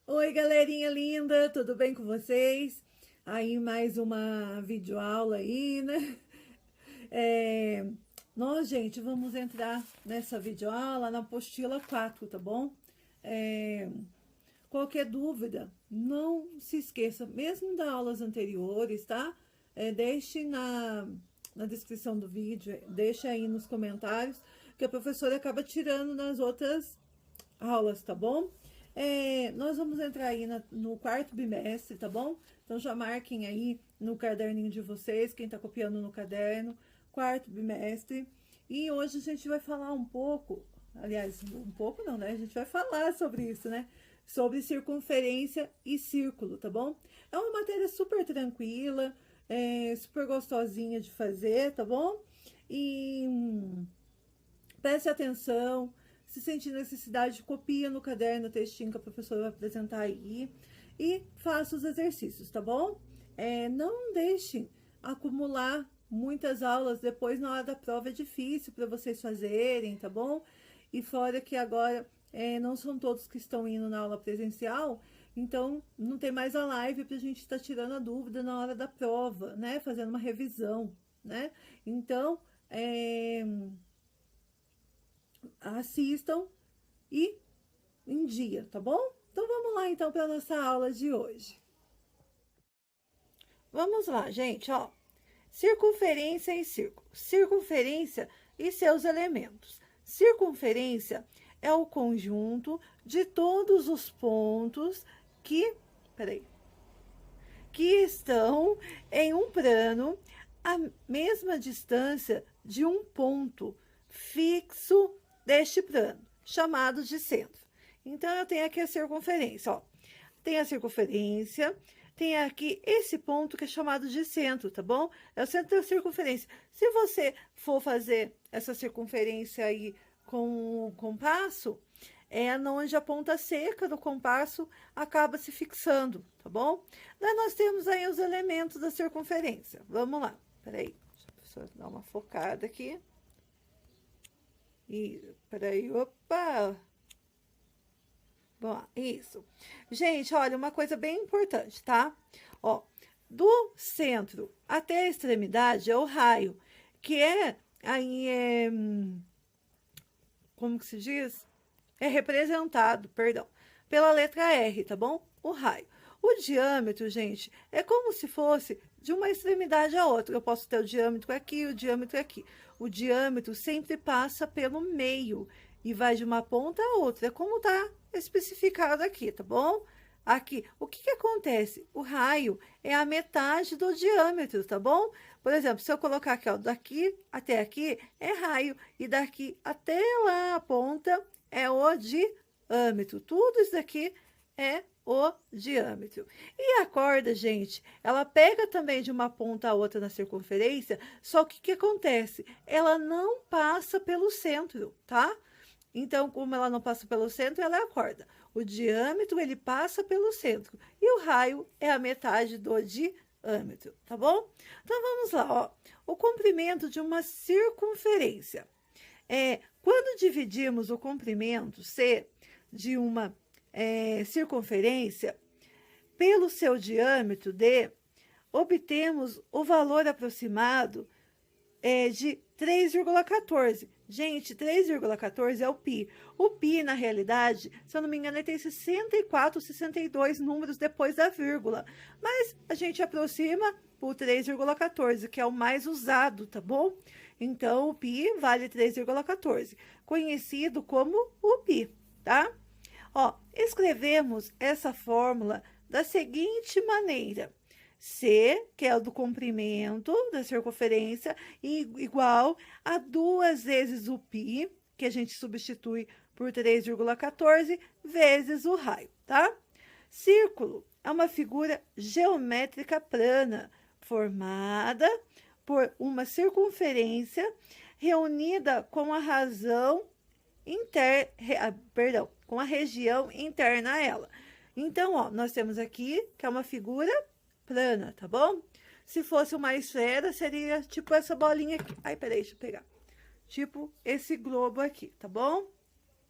Oi, galerinha linda, tudo bem com vocês? Aí, mais uma videoaula aí, né? É, Nós, gente, vamos entrar nessa videoaula na apostila 4, tá bom? É, Qualquer dúvida, não se esqueça, mesmo das aulas anteriores, tá? Deixe na descrição do vídeo, deixe aí nos comentários, que a professora acaba tirando nas outras aulas, tá bom? Nós vamos entrar aí no quarto bimestre, tá bom? Então já marquem aí no caderninho de vocês, quem tá copiando no caderno, quarto bimestre. E hoje a gente vai falar um pouco, aliás, um pouco não, né? A gente vai falar sobre isso, né? Sobre circunferência e círculo, tá bom? É uma matéria super tranquila, super gostosinha de fazer, tá bom? E preste atenção, se sentir necessidade, copia no caderno o textinho que a professora vai apresentar aí e faça os exercícios, tá bom? Não deixe acumular muitas aulas, depois na hora da prova é difícil para vocês fazerem, tá bom? E fora que agora não são todos que estão indo na aula presencial, então não tem mais a live para a gente estar tirando a dúvida na hora da prova, né? Fazendo uma revisão, né? Então, assistam e em dia, tá bom? Então vamos lá então para nossa aula de hoje. Vamos lá, gente, ó. Circunferência e círculo. Circunferência e seus elementos. Circunferência é o conjunto de todos os pontos que estão em um plano à mesma distância de um ponto fixo deste plano, chamado de centro. Então, eu tenho aqui a circunferência, ó. Tem a circunferência, tem aqui esse ponto que é chamado de centro, tá bom? É o centro da circunferência. Se você for fazer essa circunferência aí com o compasso, é onde a ponta seca do compasso acaba se fixando, tá bom? Daí nós temos aí os elementos da circunferência. Vamos lá, peraí, deixa eu dar uma focada aqui. E, peraí, opa! Bom, isso. Gente, olha, uma coisa bem importante, tá? Ó, do centro até a extremidade é o raio, que como que se diz? É representado, perdão, pela letra R, tá bom? O raio. O diâmetro, gente, é como se fosse de uma extremidade à outra. Eu posso ter o diâmetro aqui, o diâmetro aqui. O diâmetro sempre passa pelo meio e vai de uma ponta a outra. É como tá especificado aqui, tá bom? Aqui, o que que acontece? O raio é a metade do diâmetro, tá bom? Por exemplo, se eu colocar aqui, ó, daqui até aqui é raio, e daqui até lá a ponta é o diâmetro. Tudo isso aqui é o diâmetro. E a corda, gente, ela pega também de uma ponta a outra na circunferência, só que o que acontece? Ela não passa pelo centro, tá? Então, como ela não passa pelo centro, ela é a corda. O diâmetro, ele passa pelo centro. E o raio é a metade do diâmetro, tá bom? Então, vamos lá, ó. O comprimento de uma circunferência. Quando dividimos o comprimento C de uma circunferência pelo seu diâmetro D, obtemos o valor aproximado de 3,14. Gente, 3,14 é o π. O π, na realidade, se eu não me engano, ele tem 64, 62 números depois da vírgula. Mas a gente aproxima por 3,14, que é o mais usado, tá bom? Então, o π vale 3,14, conhecido como o π, tá? Ó, escrevemos essa fórmula da seguinte maneira. C, que é o do comprimento da circunferência, igual a 2 vezes o π, que a gente substitui por 3,14, vezes o raio, tá? Círculo é uma figura geométrica plana, formada por uma circunferência reunida com a com a região interna a ela. Então, ó, nós temos aqui que é uma figura plana, tá bom? Se fosse uma esfera, seria tipo essa bolinha aqui. Ai, peraí, deixa eu pegar. Tipo esse globo aqui, tá bom?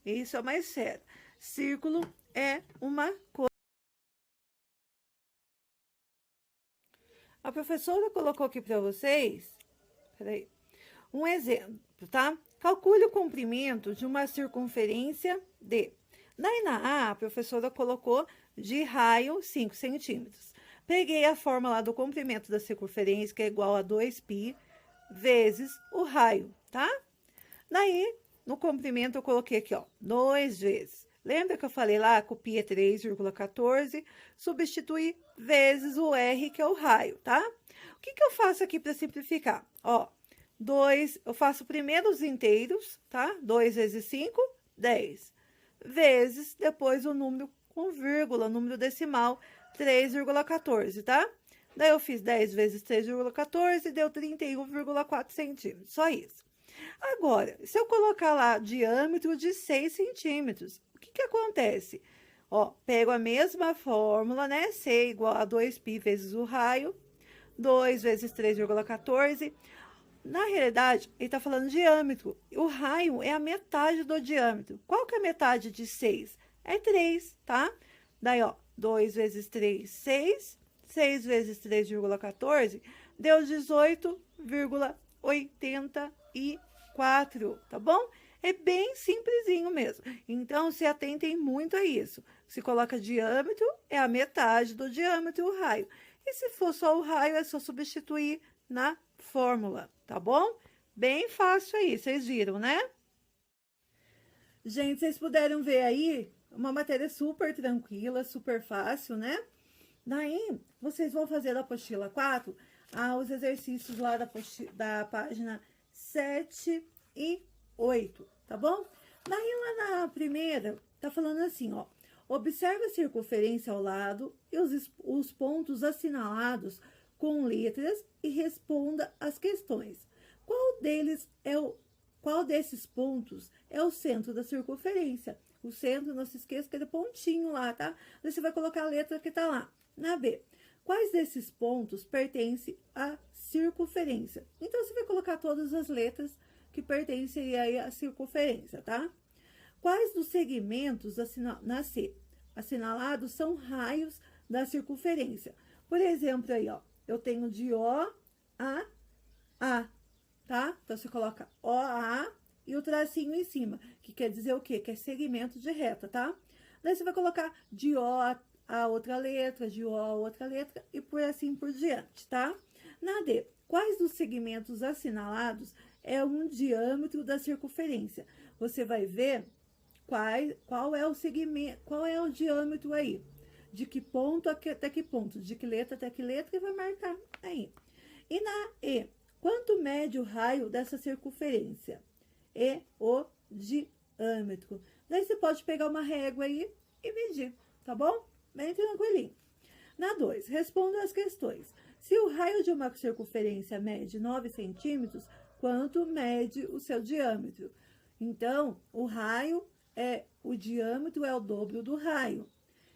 Isso é uma esfera. Círculo é uma coisa. a professora colocou aqui para vocês, peraí, um exemplo, tá? Calcule o comprimento de uma circunferência D. Daí na A, a professora colocou de raio 5 centímetros. Peguei a fórmula do comprimento da circunferência, que é igual a 2π vezes o raio, tá? Daí, no comprimento, eu coloquei aqui, ó, 2 vezes. Lembra que eu falei lá que o π é 3,14? Substituir vezes o R, que é o raio, tá? O que eu faço aqui para simplificar? Ó, 2, eu faço primeiro os inteiros, tá? 2 vezes 5, 10. Vezes, depois o número com vírgula, número decimal, 3,14, tá? Daí, eu fiz 10 vezes 3,14, deu 31,4 centímetros, só isso. Agora, se eu colocar lá diâmetro de 6 centímetros, o que acontece? Ó, pego a mesma fórmula, né? C igual a 2π vezes o raio, 2 vezes 3,14. Na realidade, ele tá falando diâmetro. O raio é a metade do diâmetro. Qual que é a metade de 6? É 3, tá? Daí, ó, 2 vezes 3, 6. 6 vezes 3,14 deu 18,84, tá bom? É bem simplesinho mesmo. Então, se atentem muito a isso. Se coloca diâmetro, é a metade do diâmetro o raio. E se for só o raio, é só substituir na fórmula, tá bom? Bem fácil aí, vocês viram, né? Gente, vocês puderam ver aí, uma matéria super tranquila, super fácil, né? Daí, vocês vão fazer da apostila 4, os exercícios lá da página 7 e 8, tá bom? Daí, lá na primeira, tá falando assim, ó. Observe a circunferência ao lado e os pontos assinalados com letras e responda as questões. Qual desses pontos é o centro da circunferência? O centro, não se esqueça, aquele pontinho lá, tá? Daí você vai colocar a letra que tá lá. Na B, quais desses pontos pertencem à circunferência? Então, você vai colocar todas as letras que pertencem aí à circunferência, tá? Quais dos segmentos na C assinalados são raios da circunferência? Por exemplo, aí, ó, eu tenho de O a A, tá? Então, você coloca O a A e o tracinho em cima, que quer dizer o quê? Que é segmento de reta, tá? Daí, você vai colocar de O a outra letra, de O a outra letra e por assim por diante, tá? Na D, quais dos segmentos assinalados é um diâmetro da circunferência? Você vai ver qual é o segmento, qual é o diâmetro aí, de que ponto até que ponto, de que letra até que letra, e vai marcar aí. E na E, quanto mede o raio dessa circunferência? E o diâmetro. Daí você pode pegar uma régua aí e medir, tá bom? Bem tranquilinho. Na 2, responda as questões. Se o raio de uma circunferência mede 9 centímetros, quanto mede o seu diâmetro? Então, o diâmetro é o dobro do raio.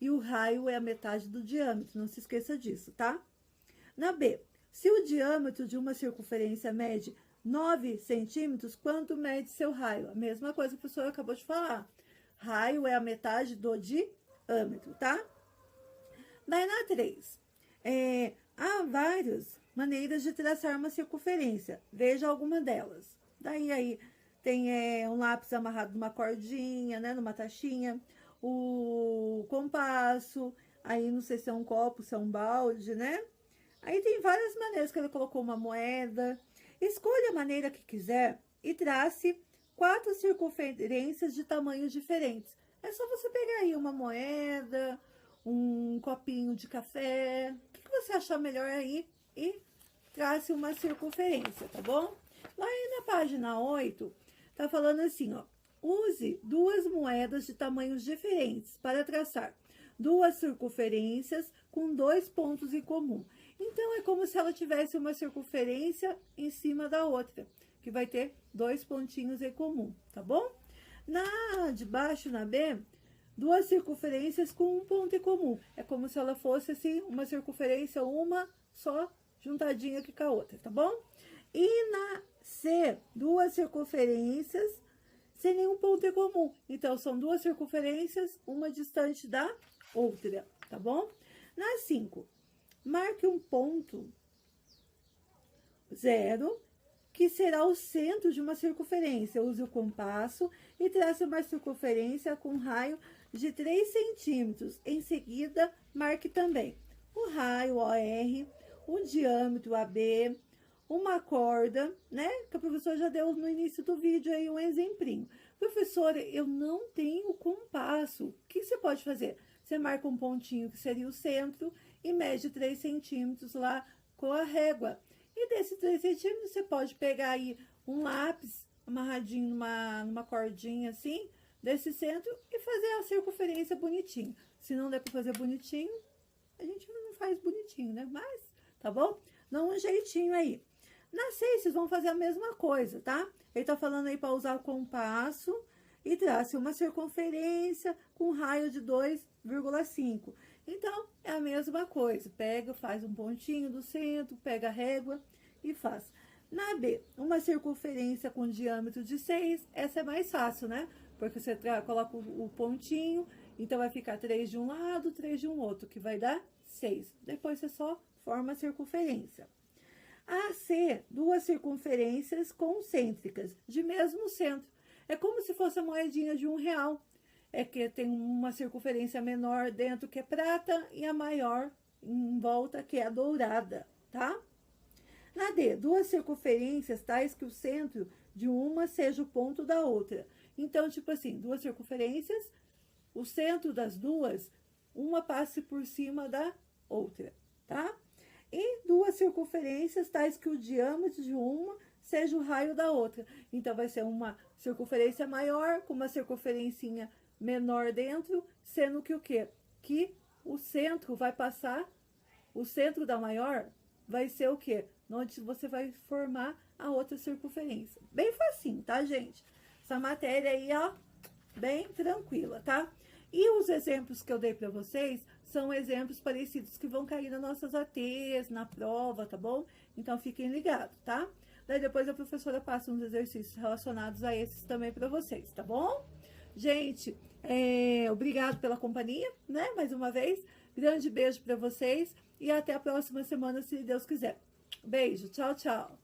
E o raio é a metade do diâmetro, não se esqueça disso, tá? Na B, se o diâmetro de uma circunferência mede 9 centímetros, quanto mede seu raio? A mesma coisa que o professor acabou de falar. Raio é a metade do diâmetro, tá? Daí na 3, há várias maneiras de traçar uma circunferência. Veja alguma delas. Daí aí tem um lápis amarrado numa cordinha, né, numa taxinha, o compasso, aí não sei se é um copo, se é um balde, né? Aí tem várias maneiras que ele colocou uma moeda. Escolha a maneira que quiser e trace 4 circunferências de tamanhos diferentes. É só você pegar aí uma moeda, um copinho de café, o que você achar melhor aí e trace uma circunferência, tá bom? Lá na página 8, tá falando assim, ó, use 2 moedas de tamanhos diferentes para traçar 2 circunferências com 2 pontos em comum. Então, é como se ela tivesse uma circunferência em cima da outra, que vai ter 2 pontinhos em comum, tá bom? De baixo, na B, 2 circunferências com um ponto em comum. É como se ela fosse, assim, uma circunferência, uma só juntadinha aqui com a outra, tá bom? E na C, 2 circunferências sem nenhum ponto em comum. Então, são 2 circunferências, uma distante da outra, tá bom? Na 5, marque um ponto 0, que será o centro de uma circunferência. Use o compasso e trace uma circunferência com raio de 3 centímetros. Em seguida, marque também o raio OR, o diâmetro AB, uma corda, né? Que a professora já deu no início do vídeo aí um exemplinho. Professora, eu não tenho compasso. O que você pode fazer? Você marca um pontinho que seria o centro e mede 3 centímetros lá com a régua. E desses 3 centímetros, você pode pegar aí um lápis amarradinho numa cordinha assim, desse centro, e fazer a circunferência bonitinho. Se não der para fazer bonitinho, a gente não faz bonitinho, né? Mas, tá bom? Dá um jeitinho aí. Na 6, vocês vão fazer a mesma coisa, tá? Ele tá falando aí para usar o compasso e trace uma circunferência com raio de 2,5. Então, é a mesma coisa. Pega, faz um pontinho do centro, pega a régua e faz. Na B, uma circunferência com diâmetro de 6. Essa é mais fácil, né? Porque você coloca o pontinho, então vai ficar 3 de um lado, 3 de um outro, que vai dar 6. Depois você só forma a circunferência. A C, duas circunferências concêntricas, de mesmo centro. É como se fosse a moedinha de R$1. É que tem uma circunferência menor dentro, que é prata, e a maior em volta, que é a dourada, tá? Na D, duas circunferências tais que o centro de uma seja o ponto da outra. Então, tipo assim, duas circunferências, o centro das duas, uma passe por cima da outra, tá? E duas circunferências tais que o diâmetro de uma seja o raio da outra. Então, vai ser uma circunferência maior com uma circunferencinha menor dentro, sendo que o quê? Que o centro vai passar, o centro da maior vai ser o quê? Onde você vai formar a outra circunferência. Bem facinho, tá, gente? Essa matéria aí, ó, bem tranquila, tá? E os exemplos que eu dei para vocês são exemplos parecidos que vão cair nas nossas ATs, na prova, tá bom? Então, fiquem ligados, tá? Daí, depois a professora passa uns exercícios relacionados a esses também para vocês, tá bom? Gente, obrigado pela companhia, né? Mais uma vez. Grande beijo para vocês e até a próxima semana, se Deus quiser. Beijo, tchau, tchau.